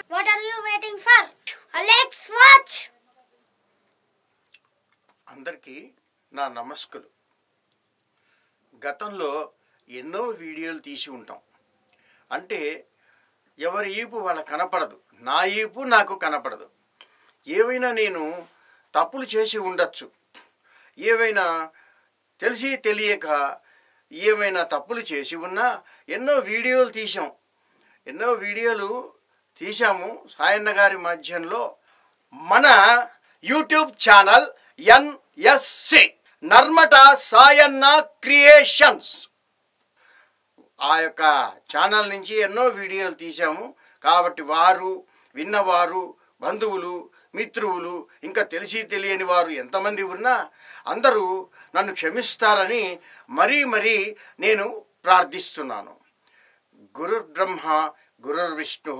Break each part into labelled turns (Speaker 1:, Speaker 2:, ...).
Speaker 1: What are you waiting for? Let's watch.
Speaker 2: అందరికీ నా నమస్కారం. గతంలో ఎన్నో వీడియోలు తీసి ఉంటాం. అంటే ఎవరి ఈపు వాళ్ళ కనపడదు, నా ఈపు నాకు కనపడదు. ఏవైనా నేను తప్పులు చేసి ఉండొచ్చు, ఏవైనా తెలిసి తెలియక ఏమైనా తప్పులు చేసి ఉన్నా ఎన్నో వీడియోలు తీసాము. సాయన్న గారి మధ్యంలో మన YouTube channel NSC Narmata Sayanna creations ఆ యొక్క ఛానల్ నుంచి ఎన్నో వీడియోలు తీసాము. కాబట్టి వారు విన్నవారు, బంధువులు, మిత్రువులు, ఇంకా తెలిసి తెలియని వారు ఎంతమంది ఉన్నా అందరూ నన్ను క్షమిస్తారని మరీ నేను ప్రార్థిస్తున్నాను. గురుర్బ్రహ్మ గురుర్విష్ణు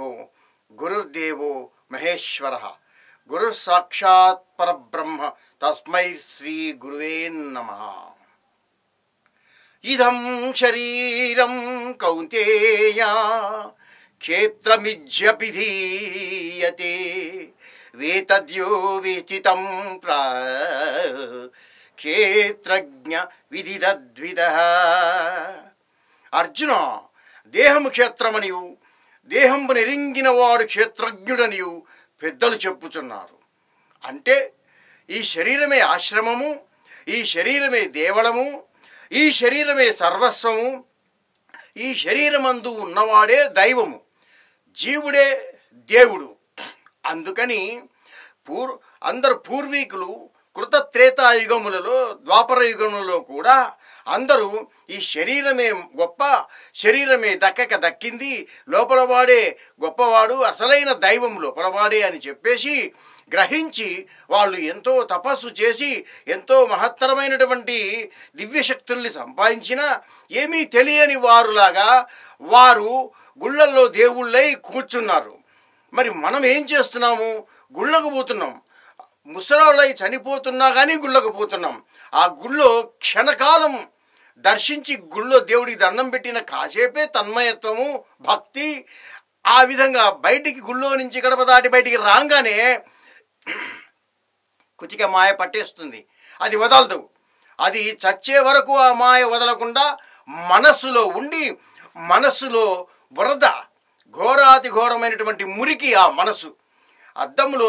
Speaker 2: గురుర్దేవో మహేశ్వర గురు సాక్షాత్ పరబ్రహ్మ తస్మై శ్రీ గురువే నమః. ఇదం శరీరం కౌంతేయ క్షేత్రమిజ్యపిధీయతే వేతద్యో విస్థితం క్షేత్రజ్ఞ విదితద్విదః. అర్జున, దేహము క్షేత్రమనియు దేహంబు నెరింగిన వాడు క్షేత్రజ్ఞుడనియు పెద్దలు చెప్పుచున్నారు. అంటే ఈ శరీరమే ఆశ్రమము, ఈ శరీరమే దేవళము, ఈ శరీరమే సర్వస్వము, ఈ శరీరమందు ఉన్నవాడే దైవము, జీవుడే దేవుడు. అందుకని అందరు పూర్వీకులు కృతత్రేతాయుగములలో, ద్వాపర యుగములలో కూడా అందరూ ఈ శరీరమే గొప్ప, శరీరమే దక్కింది, లోపలవాడే గొప్పవాడు, అసలైన దైవం లోపలవాడే అని చెప్పేసి గ్రహించి వాళ్ళు ఎంతో తపస్సు చేసి ఎంతో మహత్తరమైనటువంటి దివ్యశక్తుల్ని సంపాదించిన ఏమీ తెలియని వారులాగా వారు గుళ్ళల్లో దేవుళ్ళై కూర్చున్నారు. మరి మనం ఏం చేస్తున్నాము? గుళ్ళకు పోతున్నాం. ముసలోళ్ళై చనిపోతున్నా కానీ గుళ్ళకు పోతున్నాం. ఆ గుళ్ళో క్షణకాలం దర్శించి గుళ్ళో దేవుడికి దండం పెట్టిన కాసేపే తన్మయత్వము, భక్తి. ఆ విధంగా బయటికి గుళ్ళో నుంచి గడప దాటి బయటికి రాగానే కుచిక మాయ పట్టేస్తుంది. అది వదలదు. అది చచ్చే వరకు ఆ మాయ వదలకుండా మనస్సులో ఉండి, మనస్సులో బురద, ఘోరాతి ఘోరమైనటువంటి మురికి ఆ మనసు. అద్దంలో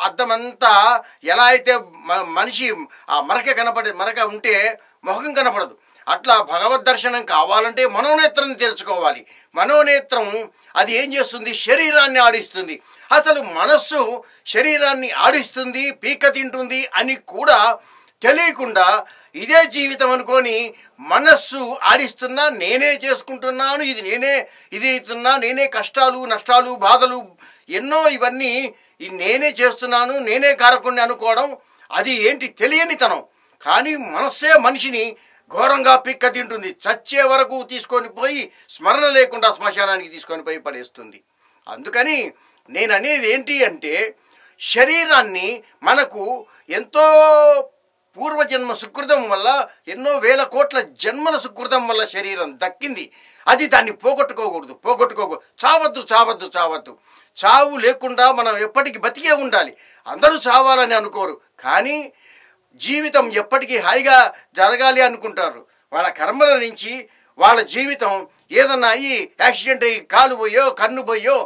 Speaker 2: అద్దమంతా ఎలా అయితే మనిషి ఆ మరక ఉంటే మొహం కనపడదు, అట్లా భగవద్ దర్శనం కావాలంటే మనోనేత్రం తెరుచుకోవాలి. మనోనేత్రం అది ఏం చేస్తుంది? శరీరాన్ని ఆడిస్తుంది. అసలు మనస్సు శరీరాన్ని ఆడిస్తుంది, పీక తింటుంది అని కూడా తెలియకుండా ఇదే జీవితం అనుకొని మనస్సు ఆడిస్తున్నా, నేనే చేసుకుంటున్నాను, ఇది ఇస్తున్నా, నేనే కష్టాలు నష్టాలు బాధలు ఎన్నో ఇవన్నీ నేనే చేస్తున్నాను, నేనే కారకుణ్ణి అనుకోవడం, అది ఏంటి తెలియనితనం. కానీ మనస్సే మనిషిని ఘోరంగా పిక్క తింటుంది. చచ్చే వరకు తీసుకొని పోయి స్మరణ లేకుండా శ్మశానానికి తీసుకొని పోయి పడేస్తుంది. అందుకని నేను అనేది ఏంటి అంటే, శరీరాన్ని మనకు ఎంతో పూర్వజన్మ సుకృతం వల్ల, ఎన్నో వేల కోట్ల జన్మల సుకృతం వల్ల శరీరం దక్కింది. అది దాన్ని పోగొట్టుకోకూడదు. చావద్దు. చావు లేకుండా మనం ఎప్పటికీ బతికే ఉండాలి. అందరూ చావాలని అనుకోరు, కానీ జీవితం ఎప్పటికీ హాయిగా జరగాలి అనుకుంటారు. వాళ్ళ కర్మల నుంచి వాళ్ళ జీవితం ఏదన్నా అయ్యి యాక్సిడెంట్ అయ్యి కాలు పోయో కన్ను పోయో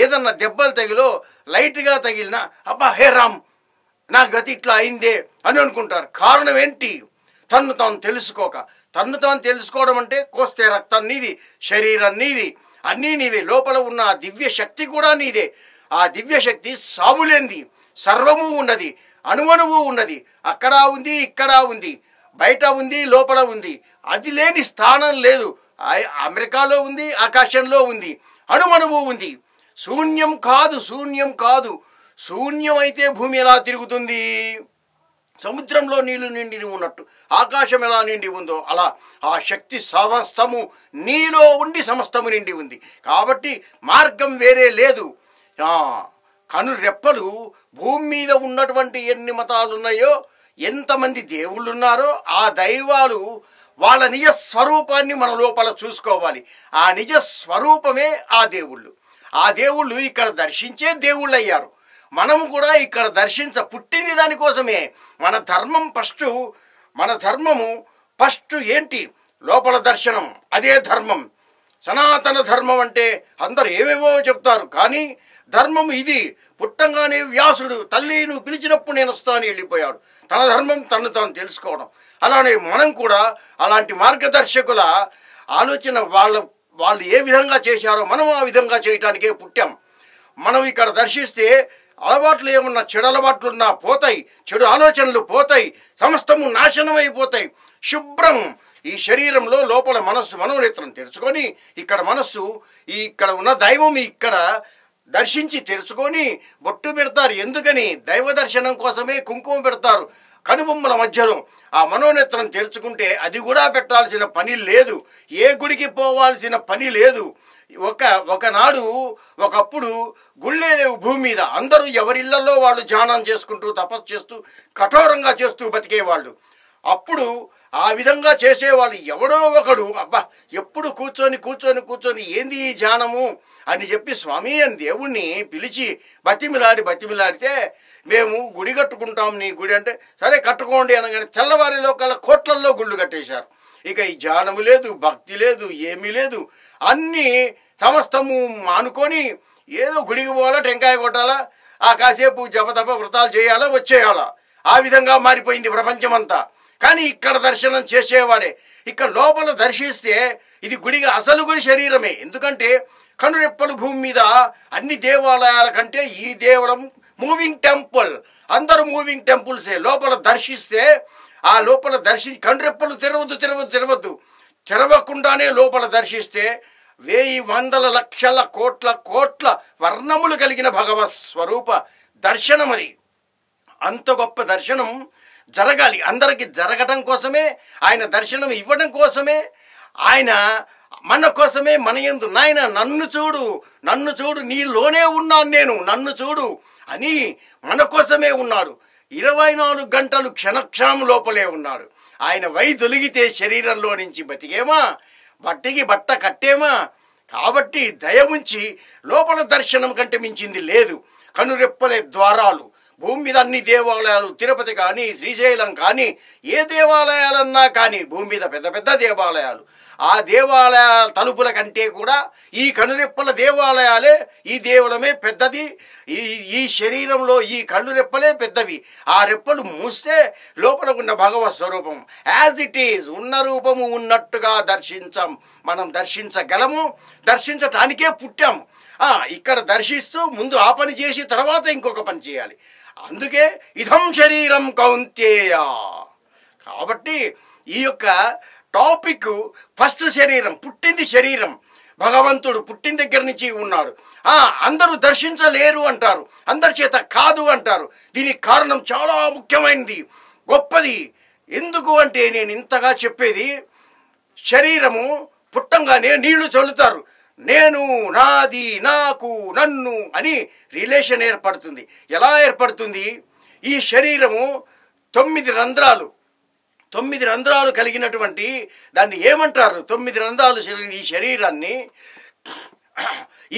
Speaker 2: ఏదన్నా దెబ్బలు తగిలో లైట్గా తగిలినా అబ్బా హే రామ్ నా గతి ఇట్లా అయిందే అని అనుకుంటారు. కారణం ఏంటి? తన్ను తాను తెలుసుకోవడం అంటే కోస్తే రక్తం నీది, శరీరం నీది, అన్నీ నీవే. లోపల ఉన్న ఆ దివ్య శక్తి కూడా నీదే. ఆ దివ్య శక్తి సావులేంది, సర్వము ఉన్నది, అణువణువు ఉన్నది. అక్కడ ఉంది, ఇక్కడ ఉంది, బయట ఉంది, లోపల ఉంది. అది లేని స్థానం లేదు. అమెరికాలో ఉంది, ఆకాశంలో ఉంది, అణువణువు ఉంది. శూన్యం కాదు. శూన్యం అయితే భూమి ఎలా తిరుగుతుంది? సముద్రంలో నీళ్లు నిండి ఉన్నట్టు ఆకాశం ఎలా నిండి ఉందో అలా ఆ శక్తి సమస్తము నీలో ఉండి సమస్తము నిండి ఉంది. కాబట్టి మార్గం వేరే లేదు. కనురెప్పలు భూమి మీద ఉన్నటువంటి ఎన్ని మతాలు ఉన్నాయో, ఎంతమంది దేవుళ్ళు ఉన్నారో ఆ దైవాలు వాళ్ళ నిజ స్వరూపాన్ని మన లోపల చూసుకోవాలి. ఆ నిజ స్వరూపమే ఆ దేవుళ్ళు. ఆ దేవుళ్ళు ఇక్కడ దర్శించే దేవుళ్ళు అయ్యారు. మనము కూడా ఇక్కడ పుట్టింది దానికోసమే. మన ధర్మము ఫస్ట్ ఏంటి? లోపల దర్శనం. అదే ధర్మం. సనాతన ధర్మం అంటే అందరు ఏవేవో చెప్తారు, కానీ ధర్మం ఇది. పుట్టంగానే వ్యాసుడు తల్లి నువ్వు పిలిచినప్పుడు నేను వస్తాను వెళ్ళిపోయాడు. తన ధర్మం తను తాను తెలుసుకోవడం. అలానే మనం కూడా అలాంటి మార్గదర్శకుల ఆలోచన వాళ్ళు ఏ విధంగా చేశారో మనం ఆ విధంగా చేయటానికే పుట్టాం. మనం ఇక్కడ దర్శిస్తే అలవాట్లు ఏమన్నా చెడు అలవాట్లున్నా పోతాయి, చెడు ఆలోచనలు పోతాయి, సమస్తము నాశనం అయిపోతాయి. శుభ్రం ఈ శరీరంలో లోపల మనస్సు మనోనేత్రం తెరుచుకొని ఇక్కడ మనస్సు ఇక్కడ ఉన్న దైవం ఇక్కడ దర్శించి తెరుచుకొని బొట్టు పెడతారు. ఎందుకని? దైవ దర్శనం కోసమే కుంకుమ పెడతారు కనుబొమ్మల మధ్యలో. ఆ మనోనేత్రం తెరుచుకుంటే అది కూడా పెట్టాల్సిన పని లేదు, ఏ గుడికి పోవాల్సిన పని లేదు. ఒకప్పుడు గుళ్ళే లేవు భూమి మీద. అందరూ ఎవరిళ్లలో వాళ్ళు ధ్యానం చేసుకుంటూ తపస్సు చేస్తూ కఠోరంగా చేస్తూ బతికేవాళ్ళు. అప్పుడు ఆ విధంగా చేసేవాళ్ళు ఎవడో ఒకడు అబ్బా ఎప్పుడు కూర్చొని ఏంది ఈ ధ్యానము అని చెప్పి స్వామి అని దేవుణ్ణి పిలిచి బతిమిలాడితే మేము గుడి కట్టుకుంటాం, నీ గుడి అంటే సరే కట్టుకోండి అనగానే తెల్లవారిలో కోట్లల్లో గుళ్ళు కట్టేశారు. ఇక ఈ ధ్యానము లేదు, భక్తి లేదు, ఏమీ లేదు. అన్నీ సమస్తము మానుకొని ఏదో గుడికి పోవాలా, టెంకాయ కొట్టాలా, ఆ కాసేపు జపతప వ్రతాలు చేయాలా, వచ్చేయాలా. ఆ విధంగా మారిపోయింది ప్రపంచమంతా. కానీ ఇక్కడ దర్శనం చేసేవాడే. ఇక్కడ లోపల దర్శిస్తే ఇది గుడిగా అసలు గుడి శరీరమే. ఎందుకంటే కనురెప్పలు భూమి మీద అన్ని దేవాలయాల కంటే ఈ దేవలం మూవింగ్ టెంపుల్. అందరూ మూవింగ్ టెంపుల్సే. లోపల దర్శిస్తే ఆ లోపల కనురెప్పలు తెరవద్దు. తెరవకుండానే లోపల దర్శిస్తే 1000 లక్షల కోట్ల వర్ణములు కలిగిన భగవత్ స్వరూప దర్శనం. అది అంత గొప్ప దర్శనం జరగాలి. అందరికీ జరగటం కోసమే ఆయన దర్శనం ఇవ్వడం కోసమే ఆయన మన కోసమే మన యందు నాయన నన్ను చూడు నీలోనే ఉన్నాను నేను, నన్ను చూడు అని మన కోసమే ఉన్నాడు. 24 గంటలు క్షణక్షణం లోపలే ఉన్నాడు. ఆయన వైదొలిగితే శరీరంలో నుంచి బతికేమా, బట్టికి బట్ట కట్టేమా. కాబట్టి దయ ఉంచి లోపల దర్శనం కంటే మించింది లేదు. కనురెప్పలే ద్వారాలు. భూమి మీద అన్ని దేవాలయాలు, తిరుపతి కానీ శ్రీశైలం కానీ ఏ దేవాలయాలన్నా కానీ భూమి మీద పెద్ద పెద్ద దేవాలయాలు. ఆ దేవాలయ తలుపుల కంటే కూడా ఈ కనురెప్పల దేవాలయాలే, ఈ దేవులమే పెద్దది. ఈ శరీరంలో ఈ కళ్ళు రెప్పలే పెద్దవి. ఆ రెప్పలు మూస్తే లోపల ఉన్న భగవత్ స్వరూపం యాజ్ ఇట్ ఈజ్ ఉన్న రూపము ఉన్నట్టుగా మనం దర్శించగలము. దర్శించటానికే పుట్టాము. ఇక్కడ దర్శిస్తూ ముందు ఆ పని చేసి తర్వాత ఇంకొక పని చేయాలి. అందుకే ఇదం శరీరం కౌంతేయ. కాబట్టి ఈ యొక్క టాపిక్ ఫస్ట్ శరీరం, పుట్టింది శరీరం. భగవంతుడు పుట్టిన దగ్గర నుంచి ఉన్నాడు. అందరూ దర్శించలేరు అంటారు, అందరి చేత కాదు అంటారు. దీనికి కారణం చాలా ముఖ్యమైనది, గొప్పది. ఎందుకు అంటే నేను ఇంతగా చెప్పేది, శరీరము పుట్టంగానే నీళ్లు చల్లుతారు. నేను, నాది, నాకు, నన్ను అని రిలేషన్ ఏర్పడుతుంది. ఎలా ఏర్పడుతుంది? ఈ శరీరము 9 రంధ్రాలు కలిగినటువంటి దాన్ని ఏమంటారు? 9 రంధ్రాలు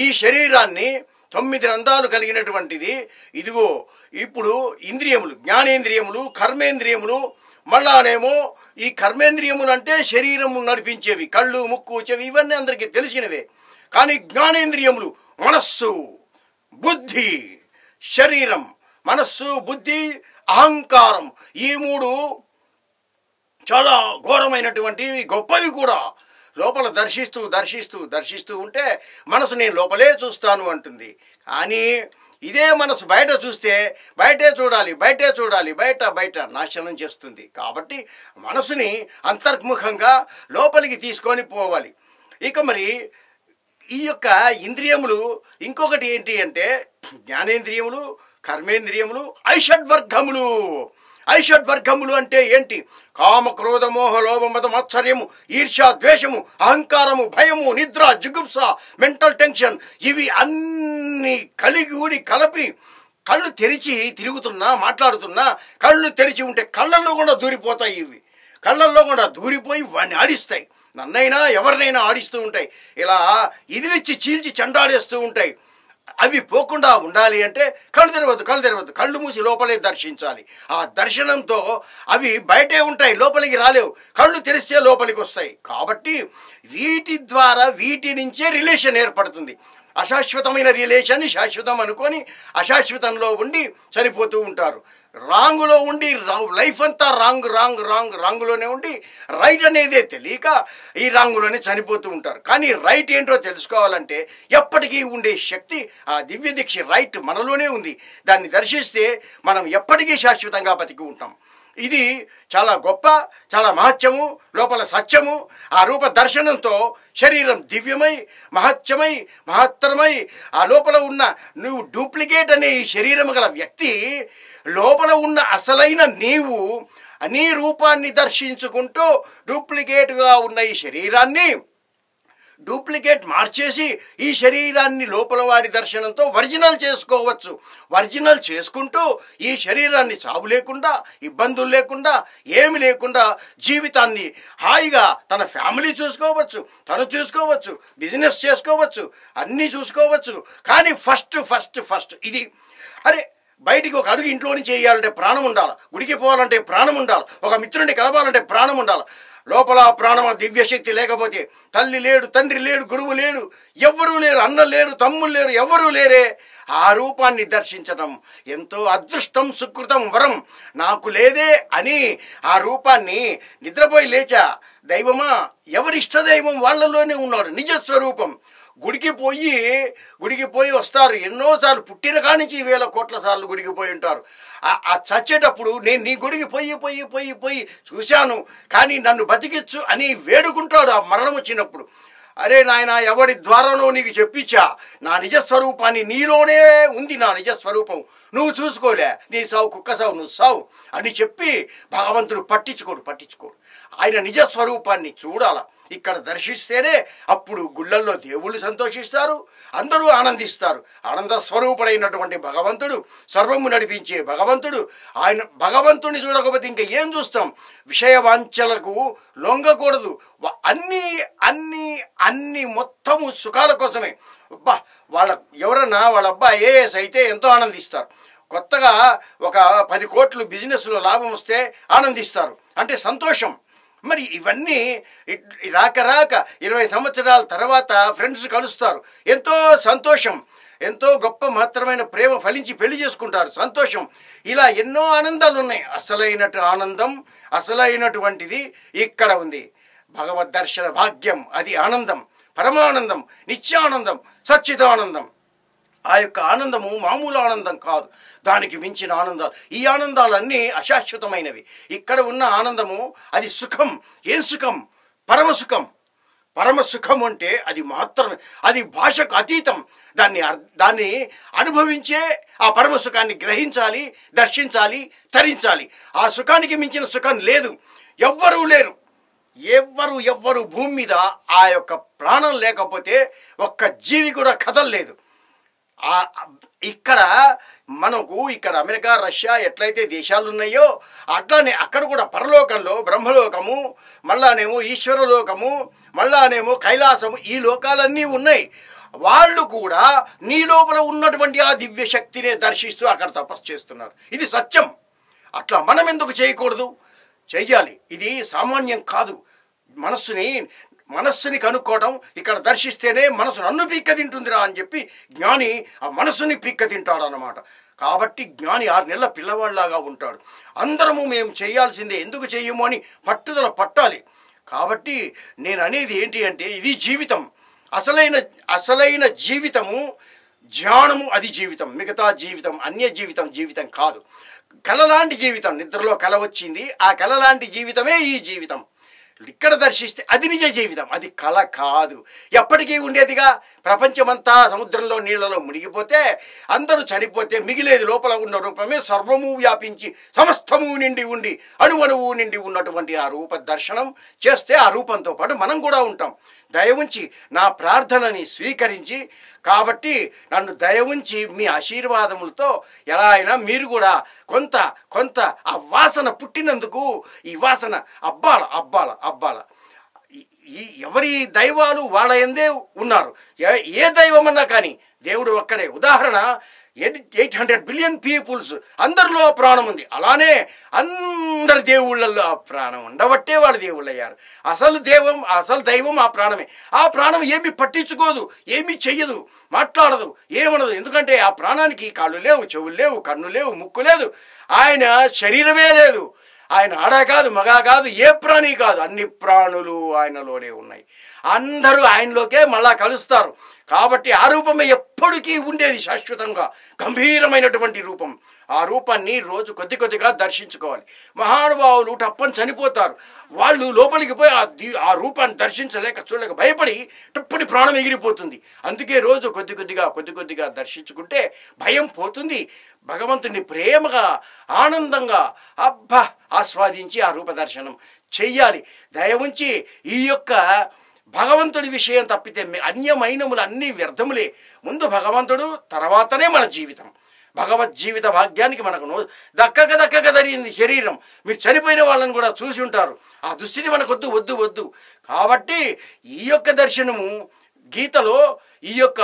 Speaker 2: ఈ శరీరాన్ని 9 రంధ్రాలు కలిగినటువంటిది. ఇదిగో ఇప్పుడు ఇంద్రియములు, జ్ఞానేంద్రియములు, కర్మేంద్రియములు. మళ్ళానేమో ఈ కర్మేంద్రియములు అంటే శరీరము నడిపించేవి, కళ్ళు, ముక్కు, చెవి, ఇవన్నీ అందరికీ తెలిసినవే. కానీ జ్ఞానేంద్రియములు మనస్సు, బుద్ధి, శరీరం, మనస్సు, బుద్ధి, అహంకారం, ఈ 3 చాలా ఘోరమైనటువంటివి, గొప్పవి కూడా. లోపల దర్శిస్తూ ఉంటే మనసు నేను లోపలే చూస్తాను అంటుంది. కానీ ఇదే మనసు బయట చూస్తే బయటే చూడాలి, బయట నాశనం చేస్తుంది. కాబట్టి మనసుని అంతర్ముఖంగా లోపలికి తీసుకొని పోవాలి. ఇక మరి ఈ యొక్క ఇంద్రియములు ఇంకొకటి ఏంటి అంటే జ్ఞానేంద్రియములు, కర్మేంద్రియములు, ఐషడ్వర్గములు అంటే ఏంటి? కామ, క్రోధ, మోహ, లోభ, మద, మాత్సర్యము, ఈర్ష్య, ద్వేషము, అహంకారము, భయము, నిద్ర, జుగుప్స, మెంటల్ టెన్షన్, ఇవి అన్నీ కలిపి కళ్ళు తెరిచి తిరుగుతున్నా, మాట్లాడుతున్నా, కళ్ళు తెరిచి ఉంటే కళ్ళల్లో కూడా దూరిపోతాయి. ఇవి కళ్ళల్లో కూడా దూరిపోయి వాడిని ఆడిస్తాయి. నన్నైనా ఎవరినైనా ఆడిస్తూ ఉంటాయి. ఇలా ఇదిలిచ్చి చీల్చి చెండాడేస్తూ ఉంటాయి. అవి పోకుండా ఉండాలి అంటే కళ్ళు తెరవద్దు, కళ్ళు మూసి లోపలే దర్శించాలి. ఆ దర్శనంతో అవి బయటే ఉంటాయి, లోపలికి రాలేవు. కళ్ళు తెరిస్తే లోపలికి వస్తాయి. కాబట్టి వీటి ద్వారా వీటి నుంచే రిలేషన్ ఏర్పడుతుంది. అశాశ్వతమైన రిలేషన్ని శాశ్వతం అనుకొని అశాశ్వతంలో ఉండి చనిపోతూ ఉంటారు. రాంగులో ఉండి లైఫ్ అంతా రాంగులోనే ఉండి రైట్ అనేదే తెలియక ఈ రాంగులోనే చనిపోతూ ఉంటారు. కానీ రైట్ ఏంటో తెలుసుకోవాలంటే ఎప్పటికీ ఉండే శక్తి ఆ దివ్య దీక్ష రైట్ మనలోనే ఉంది. దాన్ని దర్శిస్తే మనం ఎప్పటికీ శాశ్వతంగా బతికి ఉంటాం. ఇది చాలా గొప్ప, చాలా మహత్యము, లోపల సత్యము. ఆ రూప దర్శనంతో శరీరం దివ్యమై మహత్యమై మహత్తరమై ఆ లోపల ఉన్న నువ్వు డూప్లికేట్ అనే ఈ శరీరం గల వ్యక్తి లోపల ఉన్న అసలైన నీవు నీ రూపాన్ని దర్శించుకుంటూ డూప్లికేట్గా ఉన్న ఈ శరీరాన్ని డూప్లికేట్ మార్చేసి ఈ శరీరాన్ని లోపల వాడి దర్శనంతో ఒరిజినల్ చేసుకోవచ్చు. ఒరిజినల్ చేసుకుంటూ ఈ శరీరాన్ని చావు లేకుండా, ఇబ్బందులు లేకుండా, ఏమి లేకుండా జీవితాన్ని హాయిగా తన ఫ్యామిలీ చూసుకోవచ్చు, తను చూసుకోవచ్చు, బిజినెస్ చేసుకోవచ్చు, అన్నీ చూసుకోవచ్చు. కానీ ఫస్ట్ ఇది అరే బయటికి ఒక అడుగు ఇంట్లో నుంచి వేయాలంటే ప్రాణం ఉండాలి, గుడికి పోవాలంటే ప్రాణం ఉండాలి, ఒక మిత్రుడిని కలవాలంటే ప్రాణం ఉండాలి. లోపల ప్రాణమ దివ్యశక్తి లేకపోతే తల్లి లేడు, తండ్రి లేడు, గురువు లేడు, ఎవ్వరూ లేరు, అన్న లేరు, తమ్ముళ్ళు లేరు, ఎవ్వరూ లేరే. ఆ రూపాన్ని దర్శించడం ఎంతో అదృష్టం, సుకృతం, వరం. నాకు లేదే అని ఆ రూపాన్ని నిద్రపోయి లేచా, దైవమా ఎవరిష్టదైవం వాళ్ళలోనే ఉన్నాడు నిజస్వరూపం. గుడికి పోయి వస్తారు, ఎన్నోసార్లు పుట్టిన కానించి వేల కోట్ల సార్లు గుడికి పోయి ఉంటారు. ఆ చచ్చేటప్పుడు నేను నీ గుడికి పోయి చూశాను, కానీ నన్ను బతికిచ్చు అని వేడుకుంటాడు ఆ మరణం వచ్చినప్పుడు. అరే నాయన, ఎవడి ద్వారానో నీకు చెప్పించా, నా నిజస్వరూపాన్ని నీలోనే ఉంది, నా నిజస్వరూపం నువ్వు చూసుకోలే, నీ సావు కుక్క సావు, నువ్వు సావు అని చెప్పి భగవంతుడు పట్టించుకోడు. ఆయన నిజస్వరూపాన్ని చూడాల. ఇక్కడ దర్శిస్తేనే అప్పుడు గుళ్ళల్లో దేవుళ్ళు సంతోషిస్తారు, అందరూ ఆనందిస్తారు. ఆనంద స్వరూపుడైనటువంటి భగవంతుడు, సర్వము నడిపించే భగవంతుడు, ఆయన భగవంతుడిని చూడకపోతే ఇంకా ఏం చూస్తాం? విషయవాంఛలకు లొంగకూడదు. అన్ని మొత్తము సుఖాల కోసమే. ఎవరన్నా వాళ్ళ అబ్బాయి ఏఎస్ అయితే ఎంతో ఆనందిస్తారు. కొత్తగా ఒక 10 కోట్లు బిజినెస్లో లాభం వస్తే ఆనందిస్తారు, అంటే సంతోషం. మరి ఇవన్నీ రాక 20 సంవత్సరాల తర్వాత ఫ్రెండ్స్ కలుస్తారు, ఎంతో సంతోషం, ఎంతో గొప్ప మహత్తరమైన ప్రేమ ఫలించి పెళ్లి చేసుకుంటారు, సంతోషం. ఇలా ఎన్నో ఆనందాలు ఉన్నాయి. ఆనందం అసలైనటువంటిది ఇక్కడ ఉంది. భగవద్ దర్శన భాగ్యం, అది ఆనందం, పరమానందం, నిత్యానందం, సచ్చిదానందం. ఆ యొక్క ఆనందము మామూలు ఆనందం కాదు, దానికి మించిన ఆనందాలు. ఈ ఆనందాలన్నీ అశాశ్వతమైనవి. ఇక్కడ ఉన్న ఆనందము అది సుఖం. ఏం సుఖం? పరమసుఖం అంటే అది మాత్రమే, అది భాషకు అతీతం. దాన్ని అనుభవించే ఆ పరమసుఖాన్ని గ్రహించాలి, దర్శించాలి, తరించాలి. ఆ సుఖానికి మించిన సుఖం లేదు, ఎవ్వరూ లేరు. ఎవ్వరు భూమి మీద ఆ యొక్క ప్రాణం లేకపోతే ఒక్క జీవి కూడా కదలలేదు. ఇక్కడ అమెరికా, రష్యా ఎట్లయితే దేశాలు ఉన్నాయో అట్లానే అక్కడ కూడా పరలోకంలో బ్రహ్మలోకము, మళ్ళానేమో ఈశ్వరలోకము, మళ్ళానేమో కైలాసము, ఈ లోకాలన్నీ ఉన్నాయి. వాళ్ళు కూడా నీ లోపల ఉన్నటువంటి ఆ దివ్య శక్తినే దర్శిస్తూ అక్కడ తపస్సు చేస్తున్నారు. ఇది సత్యం. అట్లా మనం ఎందుకు చేయకూడదు? చెయ్యాలి. ఇది సామాన్యం కాదు. మనస్సుని కనుక్కోవటం, ఇక్కడ దర్శిస్తేనే మనసు నన్ను పీక్క తింటుందిరా అని చెప్పి జ్ఞాని ఆ మనసుని పీక్క తింటాడు అన్నమాట. కాబట్టి జ్ఞాని 6 నెలల పిల్లవాళ్ళలాగా ఉంటాడు. అందరము మేము చేయాల్సిందే, ఎందుకు చెయ్యము అని పట్టుదల పట్టాలి. కాబట్టి నేను అనేది ఏంటి అంటే, ఇది జీవితం, అసలైన జీవితము, ధ్యానము, అది జీవితం. మిగతా జీవితం అన్య జీవితం కాదు. కలలాంటి జీవితం, నిద్రలో కల వచ్చింది, ఆ కలలాంటి జీవితమే ఈ జీవితం. ఇక్కడ దర్శిస్తే అది నిజ జీవితం, అది కళ కాదు, ఎప్పటికీ ఉండేదిగా. ప్రపంచమంతా సముద్రంలో నీళ్లలో మునిగిపోతే, అందరూ చనిపోతే మిగిలేది లోపల ఉన్న రూపమే సర్వము వ్యాపించి సమస్తము నిండి ఉండి అణువణువు నిండి ఉన్నటువంటి ఆ రూప దర్శనం చేస్తే ఆ రూపంతో పాటు మనం కూడా ఉంటాం. దయవుంచి నా ప్రార్థనని స్వీకరించి, కాబట్టి నన్ను దయవుంచి మీ ఆశీర్వాదములతో ఎలా అయినా మీరు కూడా కొంత ఆ వాసన పుట్టినందుకు ఈ వాసన అబ్బాల ఎవరి దైవాలు వాళ్ళ యందే ఉన్నారు. ఏ దైవం అన్నా కానీ దేవుడు ఒక్కడే. ఉదాహరణ 800 బిలియన్ పీపుల్స్, అందరిలో ప్రాణం ఉంది. అలానే అందరి దేవుళ్ళల్లో ఆ ప్రాణం ఉండబట్టే వాళ్ళు దేవుళ్ళు అయ్యారు. అసలు దైవం ఆ ప్రాణమే. ఆ ప్రాణం ఏమి పట్టించుకోదు, ఏమి చెయ్యదు, మాట్లాడదు, ఏమనదు. ఎందుకంటే ఆ ప్రాణానికి కాళ్ళు లేవు, చెవులు లేవు, కన్ను లేవు, ముక్కు లేదు, ఆయన శరీరమే లేదు. ఆయన ఆడ కాదు, మగ కాదు, ఏ ప్రాణి కాదు, అన్ని ప్రాణులు ఆయనలోనే ఉన్నాయి. అందరూ ఆయనలోకే మళ్ళా కలుస్తారు. కాబట్టి ఆ రూపమే ఎప్పటికీ ఉండేది, శాశ్వతంగా గంభీరమైనటువంటి రూపం. ఆ రూపాన్ని రోజు కొద్ది కొద్దిగా దర్శించుకోవాలి. మహానుభావులు టప్పని చనిపోతారు. వాళ్ళు లోపలికి పోయి ఆ రూపాన్ని దర్శించలేక చూడలేక భయపడి టప్పని ప్రాణం ఎగిరిపోతుంది. అందుకే రోజు కొద్ది కొద్దిగా దర్శించుకుంటే భయం పోతుంది. భగవంతుని ప్రేమగా ఆనందంగా ఆస్వాదించి ఆ రూప దర్శనం చెయ్యాలి. దయ ఉంచి ఈ యొక్క భగవంతుడి విషయం తప్పితే అన్యమైనములు అన్నీ వ్యర్థములే. ముందు భగవంతుడు, తర్వాతనే మన జీవితం. భగవద్జీవిత భాగ్యానికి మనకు దక్కక జరిగింది శరీరం. మీరు చనిపోయిన వాళ్ళని కూడా చూసి ఉంటారు. ఆ దుస్థితి మనకు వద్దు. కాబట్టి ఈ యొక్క దర్శనము గీతలో ఈ యొక్క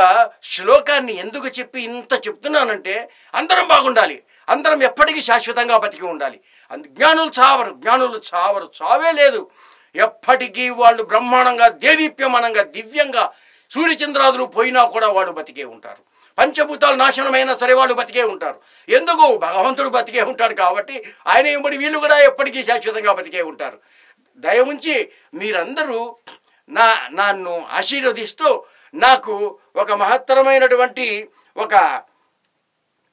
Speaker 2: శ్లోకాన్ని ఎందుకు చెప్పి ఇంత చెప్తున్నానంటే, అందరం బాగుండాలి, అందరం ఎప్పటికీ శాశ్వతంగా బతికి ఉండాలి. జ్ఞానులు చావరు, చావే లేదు. ఎప్పటికీ వాళ్ళు బ్రహ్మాండంగా, దేదీప్యమానంగా, దివ్యంగా, సూర్యచంద్రాదులు పోయినా కూడా వాళ్ళు బతికే ఉంటారు. పంచభూతాలు నాశనమైనా సరే వాళ్ళు బతికే ఉంటారు. ఎందుకు? భగవంతుడు బతికే ఉంటాడు కాబట్టి ఆయన ఎంబడి వీళ్ళు కూడా ఎప్పటికీ శాశ్వతంగా బతికే ఉంటారు. దయ ఉంచి మీరందరూ నన్ను ఆశీర్వదిస్తూ నాకు ఒక మహత్తరమైనటువంటి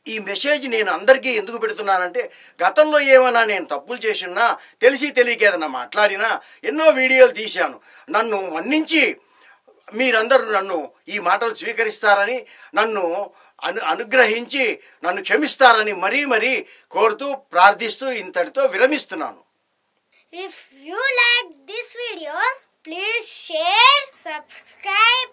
Speaker 2: ఈ మెసేజ్ నేను అందరికీ ఎందుకు పెడుతున్నానంటే, గతంలో ఏమైనా నేను తప్పులు చేసినా, తెలిసి తెలియక ఏదైనా మాట్లాడినా, ఎన్నో వీడియోలు తీశాను. నన్ను మన్నించి మీరందరూ నన్ను ఈ మాటలు స్వీకరిస్తారని, నన్ను అనుగ్రహించి నన్ను క్షమిస్తారని మరీ కోరుతూ ప్రార్థిస్తూ ఇంతటితో విరమిస్తున్నాను.
Speaker 1: If you like this video, please share, subscribe